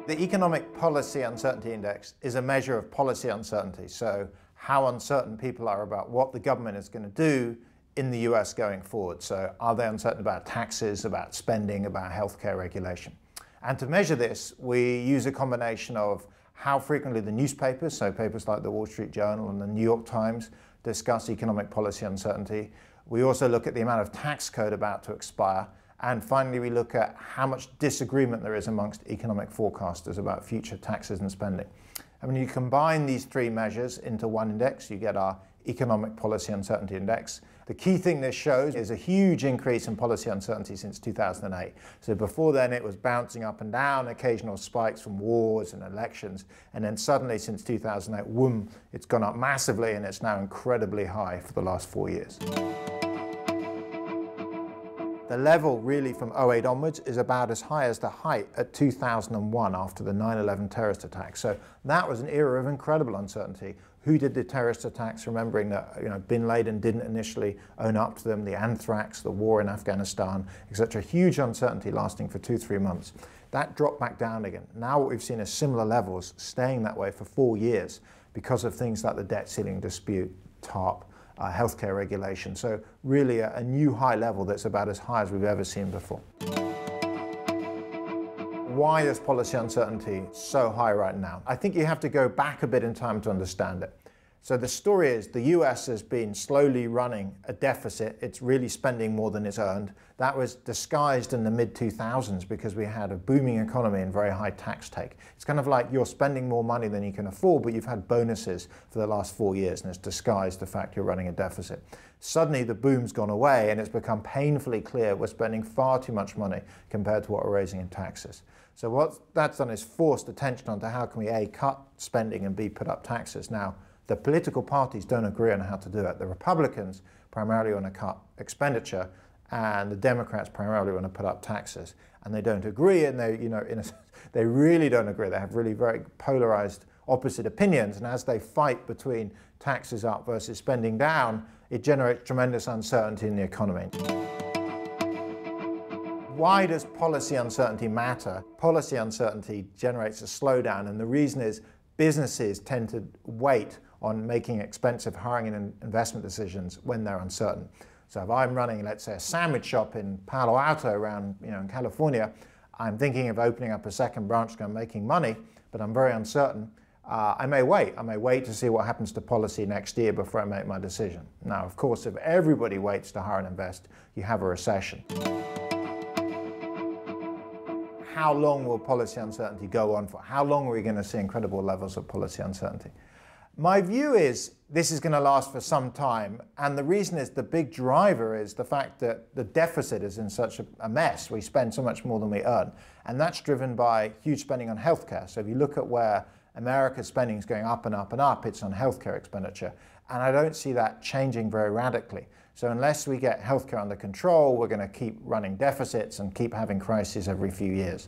The Economic Policy Uncertainty Index is a measure of policy uncertainty, so how uncertain people are about what the government is going to do in the US going forward. So are they uncertain about taxes, about spending, about healthcare regulation? And to measure this, we use a combination of how frequently the newspapers, so papers like the Wall Street Journal and the New York Times, discuss economic policy uncertainty. We also look at the amount of tax code about to expire. And finally, we look at how much disagreement there is amongst economic forecasters about future taxes and spending. And when you combine these three measures into one index, you get our Economic Policy Uncertainty Index. The key thing this shows is a huge increase in policy uncertainty since 2008. So before then, it was bouncing up and down, occasional spikes from wars and elections. And then suddenly, since 2008, whoom, it's gone up massively, and it's now incredibly high for the last 4 years. The level really from 2008 onwards is about as high as the height at 2001 after the 9/11 terrorist attack. So that was an era of incredible uncertainty. Who did the terrorist attacks? Remembering that bin Laden didn't initially own up to them, the anthrax, the war in Afghanistan, etc. Huge uncertainty lasting for 2-3 months. That dropped back down again. Now what we've seen is similar levels staying that way for 4 years because of things like the debt ceiling dispute, TARP, healthcare regulation. So really a new high level that's about as high as we've ever seen before. Why is policy uncertainty so high right now? I think you have to go back a bit in time to understand it. So the story is the US has been slowly running a deficit. It's really spending more than it's earned. That was disguised in the mid-2000s because we had a booming economy and very high tax take. It's kind of like you're spending more money than you can afford, but you've had bonuses for the last 4 years, and it's disguised the fact you're running a deficit. Suddenly the boom's gone away, and it's become painfully clear we're spending far too much money compared to what we're raising in taxes. So what that's done is forced attention onto how can we A, cut spending, and B, put up taxes. Now, the political parties don't agree on how to do it. The Republicans primarily want to cut expenditure, and the Democrats primarily want to put up taxes. And they don't agree, and they really don't agree. They have really very polarized opposite opinions. And as they fight between taxes up versus spending down, it generates tremendous uncertainty in the economy. Why does policy uncertainty matter? Policy uncertainty generates a slowdown, and the reason is businesses tend to wait on making expensive hiring and investment decisions when they're uncertain. So if I'm running, let's say, a sandwich shop in Palo Alto around, in California, I'm thinking of opening up a second branch and making money, but I'm very uncertain. I may wait. I may wait to see what happens to policy next year before I make my decision. Now, of course, if everybody waits to hire and invest, you have a recession. How long will policy uncertainty go on for? How long are we going to see incredible levels of policy uncertainty? My view is this is going to last for some time, and the reason is the big driver is the fact that the deficit is in such a mess. We spend so much more than we earn, and that's driven by huge spending on healthcare. So if you look at where America's spending is going up and up and up, it's on healthcare expenditure, and I don't see that changing very radically. So unless we get healthcare under control, we're going to keep running deficits and keep having crises every few years.